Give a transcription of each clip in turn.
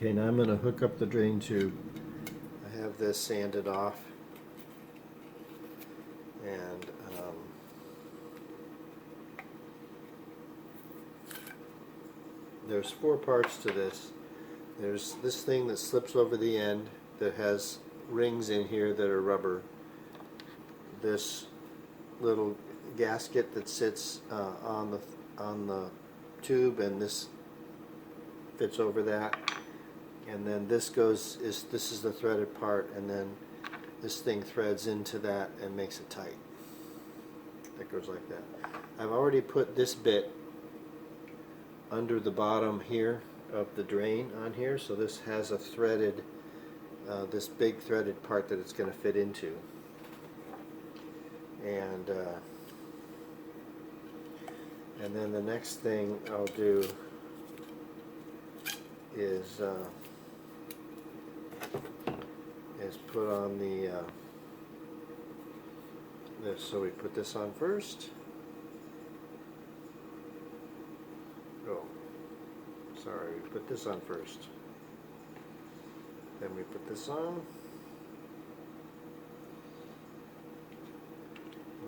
Okay, now I'm going to hook up the drain tube. I have this sanded off, and there's 4 parts to this. There's this thing that slips over the end that has rings in here that are rubber. This little gasket that sits on the tube, and this fits over that. And then this is the threaded part, and then this thing threads into that and makes it tight. It goes like that. I've already put this bit under the bottom here of the drain on here, so this has a threaded, this big threaded part that it's going to fit into. And then the next thing I'll do is put on the this. So we put this on first. Oh, sorry, we put this on first. Then we put this on.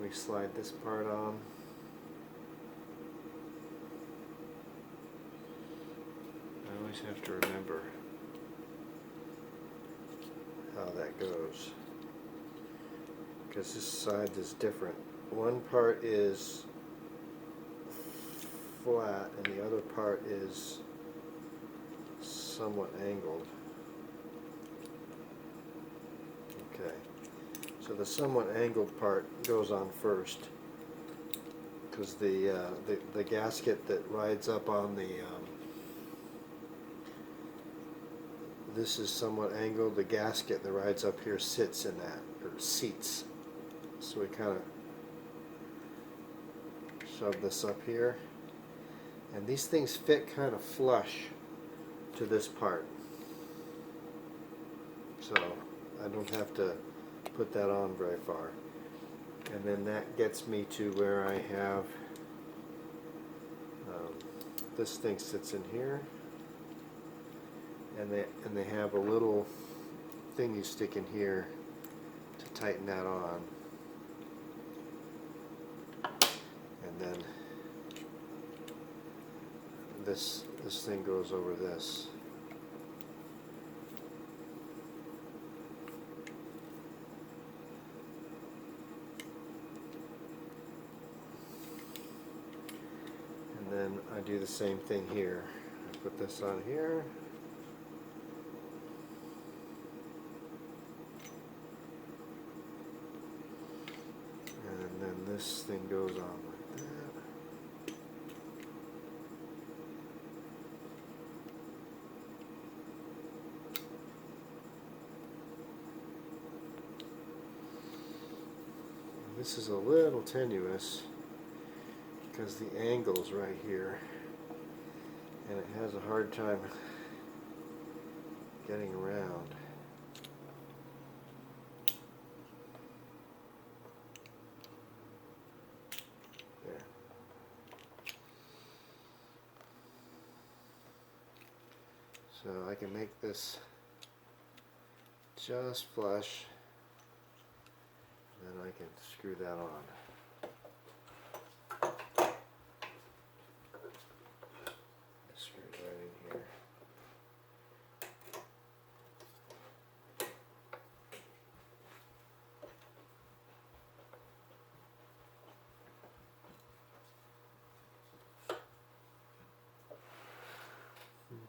We slide this part on. I always have to remember how that goes, because this side is different. One part is flat and the other part is somewhat angled. Okay, so the somewhat angled part goes on first, because the gasket that rides up on the this is somewhat angled. The gasket that rides up here sits in that, or seats. So we kind of shove this up here, and these things fit kind of flush to this part, so I don't have to put that on very far. And then that gets me to where I have this thing sits in here, and they have a little thing you stick in here to tighten that on, and then this thing goes over this. And then I do the same thing here. I put this on here. And then this thing goes on like that. This is a little tenuous because the angle's right here, and it has a hard time getting around. There. So I can make this just flush, and then I can screw that on. Screw it right in here.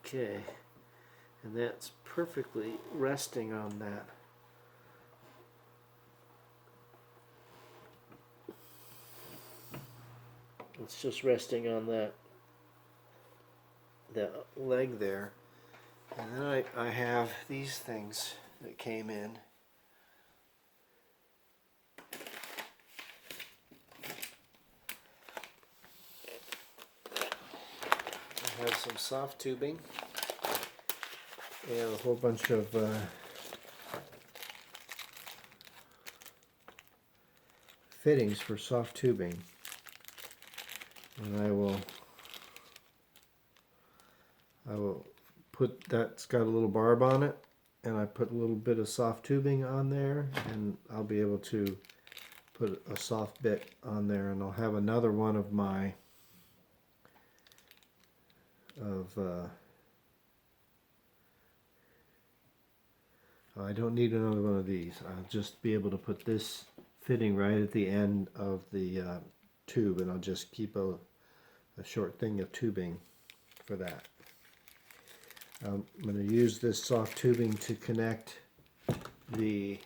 Okay, and that's perfectly resting on that. It's just resting on that leg there. And then I have these things that came in. I have some soft tubing and a whole bunch of fittings for soft tubing. And I will that's got a little barb on it, and I put a little bit of soft tubing on there, and I'll be able to put a soft bit on there, and I'll have another one of my I don't need another one of these. I'll just be able to put this fitting right at the end of the tube, and I'll just keep a short thing of tubing for that. I'm going to use this soft tubing to connect the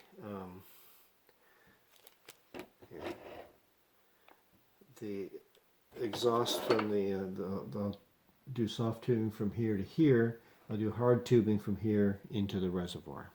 exhaust from I'll do soft tubing from here to here. I'll do hard tubing from here into the reservoir.